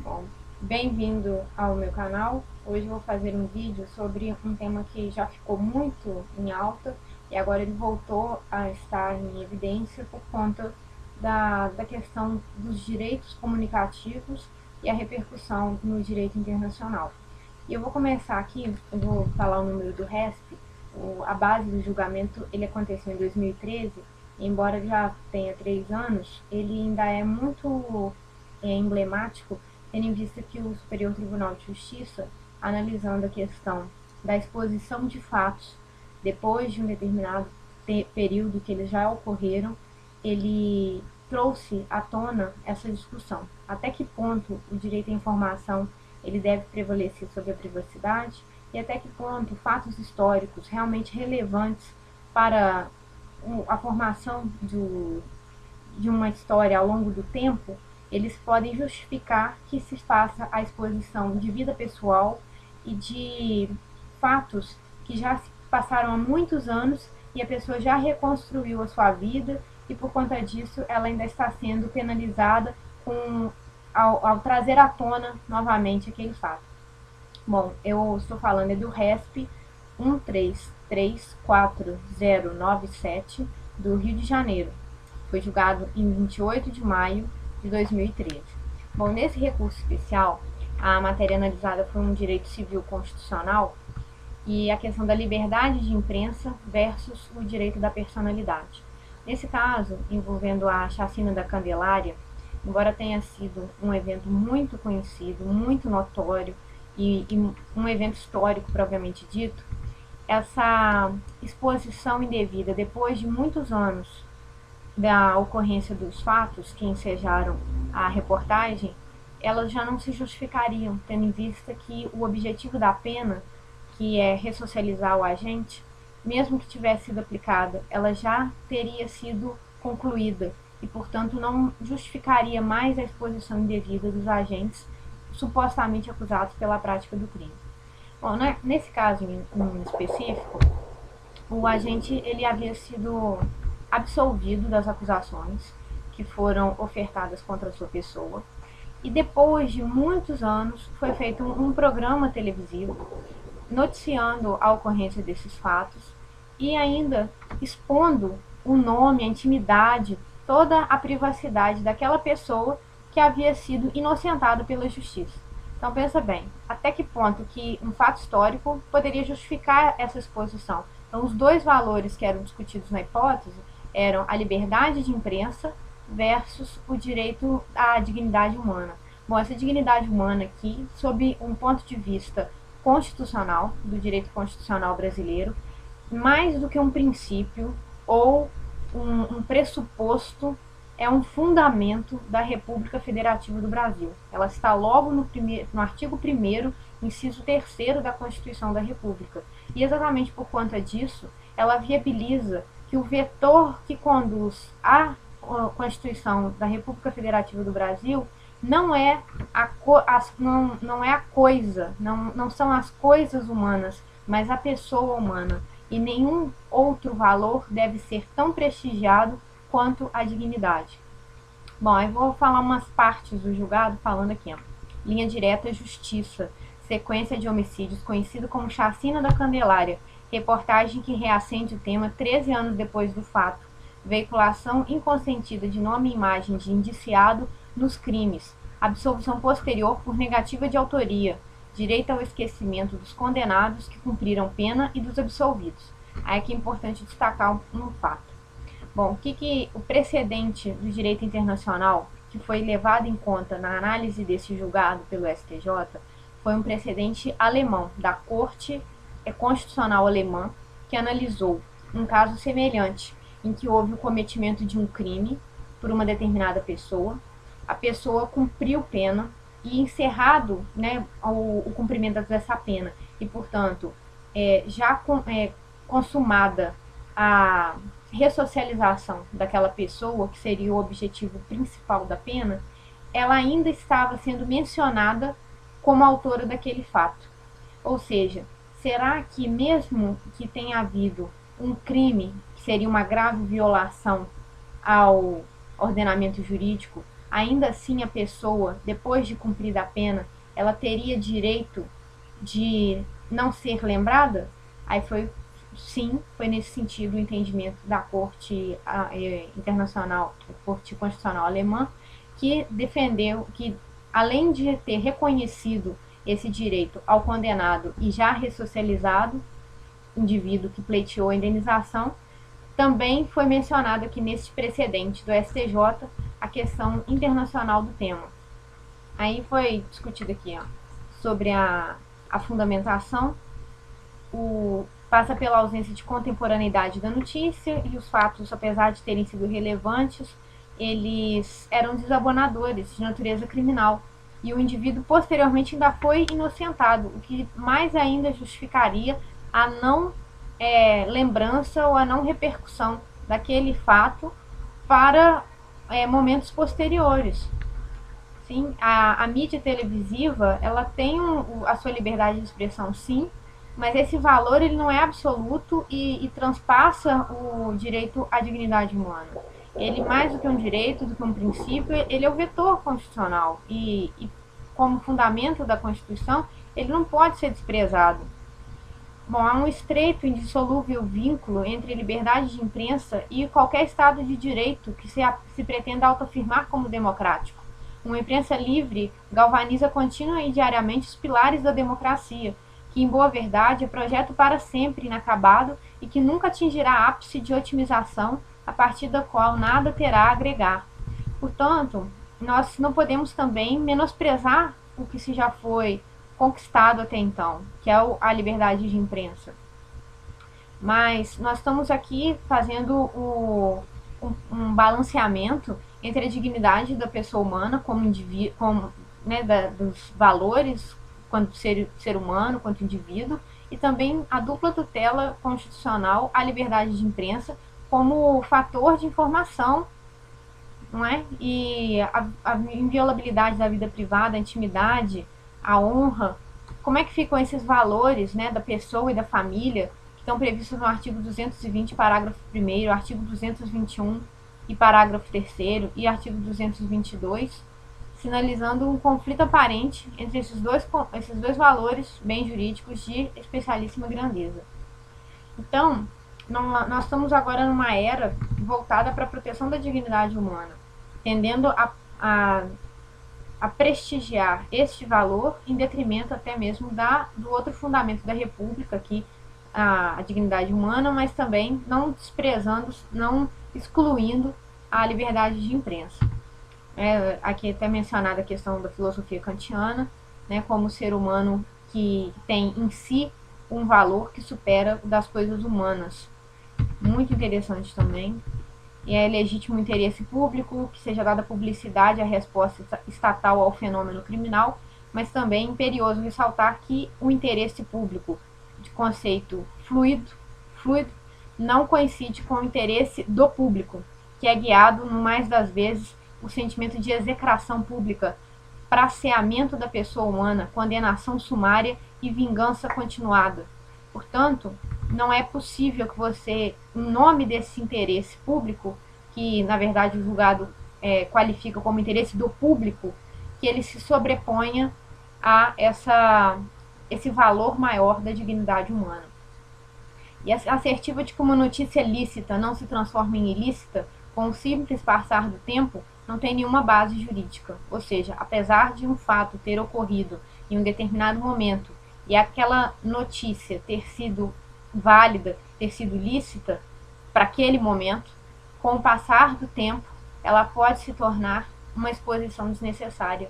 Bom, bem-vindo ao meu canal. Hoje eu vou fazer um vídeo sobre um tema que já ficou muito em alta e agora ele voltou a estar em evidência por conta da questão dos direitos comunicativos e a repercussão no direito internacional. E eu vou começar aqui, eu vou falar o número do RESP. A base do julgamento ele aconteceu em 2013, embora já tenha 3 anos, ele ainda é muito emblemático, tendo em vista que o Superior Tribunal de Justiça, analisando a questão da exposição de fatos depois de um determinado período que eles já ocorreram, ele trouxe à tona essa discussão. Até que ponto o direito à informação ele deve prevalecer sobre a privacidade e até que ponto fatos históricos realmente relevantes para a formação de uma história ao longo do tempo, eles podem justificar que se faça a exposição de vida pessoal e de fatos que já se passaram há muitos anos e a pessoa já reconstruiu a sua vida e por conta disso ela ainda está sendo penalizada ao trazer à tona novamente aquele fato. Bom, eu estou falando do RESP 13340097 do Rio de Janeiro. Foi julgado em 28 de maio de 2013. Bom, nesse recurso especial, a matéria analisada foi um direito civil constitucional e a questão da liberdade de imprensa versus o direito da personalidade. Nesse caso, envolvendo a chacina da Candelária, embora tenha sido um evento muito conhecido, muito notório e um evento histórico propriamente dito, essa exposição indevida depois de muitos anos da ocorrência dos fatos que ensejaram a reportagem, elas já não se justificariam, tendo em vista que o objetivo da pena, que é ressocializar o agente, mesmo que tivesse sido aplicada, ela já teria sido concluída e, portanto, não justificaria mais a exposição indevida dos agentes supostamente acusados pela prática do crime. Bom, nesse caso em específico, o agente ele havia sido absolvido das acusações que foram ofertadas contra a sua pessoa e depois de muitos anos foi feito um programa televisivo noticiando a ocorrência desses fatos e ainda expondo o nome, a intimidade, toda a privacidade daquela pessoa que havia sido inocentada pela justiça. Então pensa bem, até que ponto que um fato histórico poderia justificar essa exposição. Então os dois valores que eram discutidos na hipótese eram a liberdade de imprensa versus o direito à dignidade humana. Bom, essa dignidade humana aqui, sob um ponto de vista constitucional, do direito constitucional brasileiro, mais do que um princípio ou um pressuposto, é um fundamento da República Federativa do Brasil. Ela está logo no artigo 1º, inciso 3º da Constituição da República. E exatamente por conta disso, ela viabiliza que o vetor que conduz à Constituição da República Federativa do Brasil não é a coisa, não são as coisas humanas, mas a pessoa humana. E nenhum outro valor deve ser tão prestigiado quanto a dignidade. Bom, eu vou falar umas partes do julgado falando aqui. Linha direta, justiça, sequência de homicídios, conhecido como Chacina da Candelária, reportagem que reacende o tema 13 anos depois do fato, veiculação inconsentida de nome e imagem de indiciado nos crimes, absolvição posterior por negativa de autoria, direito ao esquecimento dos condenados que cumpriram pena e dos absolvidos. Aí é importante destacar um fato. Bom, o precedente do direito internacional que foi levado em conta na análise desse julgado pelo STJ foi um precedente alemão, da Corte Constitucional Alemã, que analisou um caso semelhante, em que houve o cometimento de um crime por uma determinada pessoa, a pessoa cumpriu pena e encerrado, né, o cumprimento dessa pena e, portanto, consumada a ressocialização daquela pessoa, que seria o objetivo principal da pena, ela ainda estava sendo mencionada como autora daquele fato. Ou seja, será que mesmo que tenha havido um crime, que seria uma grave violação ao ordenamento jurídico, ainda assim a pessoa, depois de cumprida a pena, ela teria direito de não ser lembrada? Aí foi nesse sentido o entendimento da Corte Internacional, Corte Constitucional Alemã, que defendeu que, além de ter reconhecido esse direito ao condenado e já ressocializado indivíduo que pleiteou a indenização, também foi mencionado aqui nesse precedente do STJ a questão internacional do tema. Aí foi discutido aqui sobre a fundamentação, passa pela ausência de contemporaneidade da notícia e os fatos, apesar de terem sido relevantes, eles eram desabonadores de natureza criminal e o indivíduo posteriormente ainda foi inocentado, o que mais ainda justificaria a não lembrança ou a não repercussão daquele fato para momentos posteriores. Sim, a mídia televisiva ela tem a sua liberdade de expressão, sim, mas esse valor ele não é absoluto e transpassa o direito à dignidade humana. Ele, mais do que um direito, do que um princípio, ele é o vetor constitucional e como fundamento da Constituição, ele não pode ser desprezado. Bom, há um estreito e indissolúvel vínculo entre liberdade de imprensa e qualquer Estado de direito que se pretenda autoafirmar como democrático. Uma imprensa livre galvaniza contínua e diariamente os pilares da democracia, que, em boa verdade, é projeto para sempre inacabado e que nunca atingirá ápice de otimização, a partir da qual nada terá a agregar. Portanto, nós não podemos também menosprezar o que se já foi conquistado até então, que é a liberdade de imprensa. Mas nós estamos aqui fazendo um balanceamento entre a dignidade da pessoa humana como indivíduo, dos valores quanto ser humano, quanto indivíduo, e também a dupla tutela constitucional à liberdade de imprensa como fator de informação, não é? E a inviolabilidade da vida privada, a intimidade, a honra. Como é que ficam esses valores, da pessoa e da família que estão previstos no artigo 220, parágrafo 1º, artigo 221 e parágrafo 3º e artigo 222, sinalizando um conflito aparente entre esses dois valores bem jurídicos de especialíssima grandeza. Então, nós estamos agora numa era voltada para a proteção da dignidade humana, tendendo a prestigiar este valor em detrimento até mesmo do outro fundamento da República, que a dignidade humana, mas também não desprezando, não excluindo a liberdade de imprensa. Aqui é até mencionada a questão da filosofia kantiana, como ser humano que tem em si um valor que supera o das coisas humanas. Muito interessante também. E é legítimo interesse público que seja dada publicidade à resposta estatal ao fenômeno criminal, mas também é imperioso ressaltar que o interesse público, de conceito fluido, não coincide com o interesse do público, que é guiado, no mais das vezes, o sentimento de execração pública, praceamento da pessoa humana, condenação sumária e vingança continuada. Portanto, não é possível que você, em nome desse interesse público, que na verdade o julgado qualifica como interesse do público, que ele se sobreponha a esse valor maior da dignidade humana. E a assertiva de que uma notícia lícita não se transforma em ilícita com o simples passar do tempo não tem nenhuma base jurídica. Ou seja, apesar de um fato ter ocorrido em um determinado momento e aquela notícia ter sido válida, ter sido lícita para aquele momento, com o passar do tempo, ela pode se tornar uma exposição desnecessária,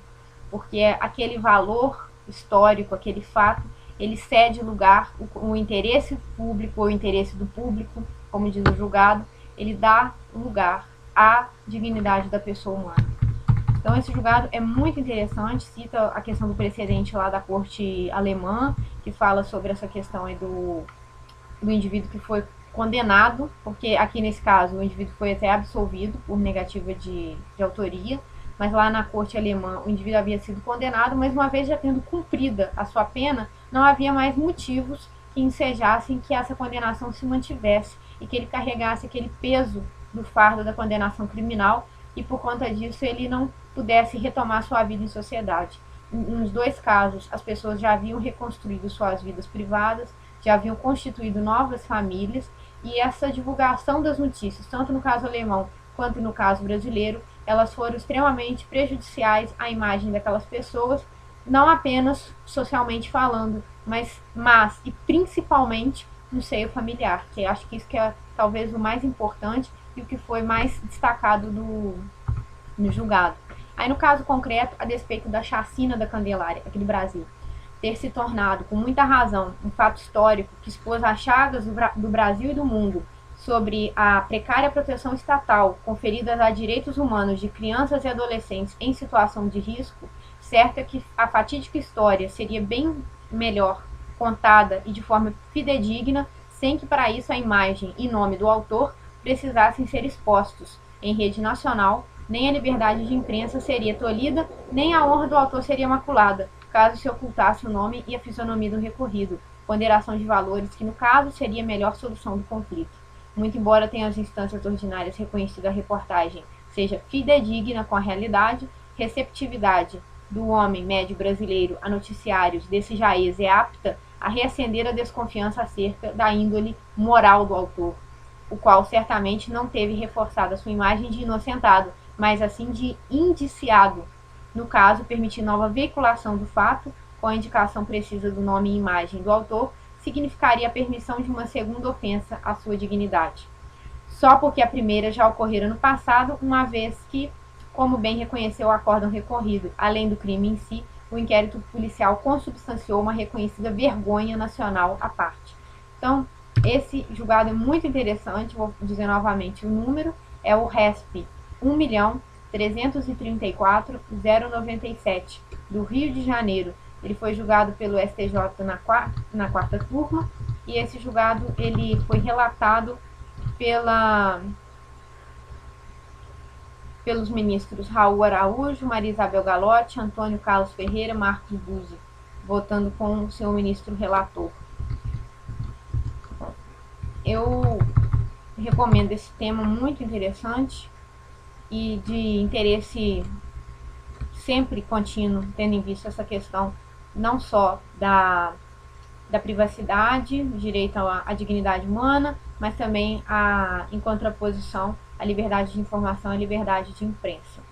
porque aquele valor histórico, aquele fato, ele cede lugar, o interesse público ou o interesse do público, como diz o julgado, ele dá lugar à dignidade da pessoa humana. Então esse julgado é muito interessante, cita a questão do precedente lá da corte alemã, que fala sobre essa questão aí do indivíduo que foi condenado, porque aqui nesse caso o indivíduo foi até absolvido por negativa de autoria, mas lá na corte alemã o indivíduo havia sido condenado, mas uma vez já tendo cumprida a sua pena, não havia mais motivos que ensejassem que essa condenação se mantivesse e que ele carregasse aquele peso do fardo da condenação criminal, e por conta disso ele não pudesse retomar sua vida em sociedade. Nos dois casos, as pessoas já haviam reconstruído suas vidas privadas, já haviam constituído novas famílias, e essa divulgação das notícias, tanto no caso alemão quanto no caso brasileiro, elas foram extremamente prejudiciais à imagem daquelas pessoas, não apenas socialmente falando, mas e principalmente no seio familiar, que acho que isso que é talvez o mais importante e o que foi mais destacado no julgado. Aí no caso concreto, a despeito da chacina da Candelária aqui do Brasil ter se tornado, com muita razão, um fato histórico que expôs as chagas do Brasil e do mundo sobre a precária proteção estatal conferida a direitos humanos de crianças e adolescentes em situação de risco, certo é que a fatídica história seria bem melhor contada e de forma fidedigna, sem que para isso a imagem e nome do autor precisassem ser expostos em rede nacional, nem a liberdade de imprensa seria tolhida, nem a honra do autor seria maculada, caso se ocultasse o nome e a fisionomia do recorrido, ponderação de valores que, no caso, seria a melhor solução do conflito. Muito embora tenha as instâncias ordinárias reconhecido a reportagem seja fidedigna com a realidade, receptividade do homem médio brasileiro a noticiários desse jaez é apta a reacender a desconfiança acerca da índole moral do autor, o qual certamente não teve reforçada sua imagem de inocentado, mas assim de indiciado, no caso, permitir nova veiculação do fato, com a indicação precisa do nome e imagem do autor, significaria a permissão de uma segunda ofensa à sua dignidade. Só porque a primeira já ocorrera no passado, uma vez que, como bem reconheceu o acórdão recorrido, além do crime em si, o inquérito policial consubstanciou uma reconhecida vergonha nacional à parte. Então, esse julgado é muito interessante, vou dizer novamente o número, é o RESP 1.334.097, do Rio de Janeiro. Ele foi julgado pelo STJ na quarta turma, e esse julgado ele foi relatado pelos ministros Raul Araújo, Maria Isabel Galotti, Antônio Carlos Ferreira, Marcos Buzzi, votando com o seu ministro relator. Eu recomendo esse tema muito interessante e de interesse sempre contínuo, tendo em vista essa questão não só da privacidade, direito à dignidade humana, mas também em contraposição à liberdade de informação e à liberdade de imprensa.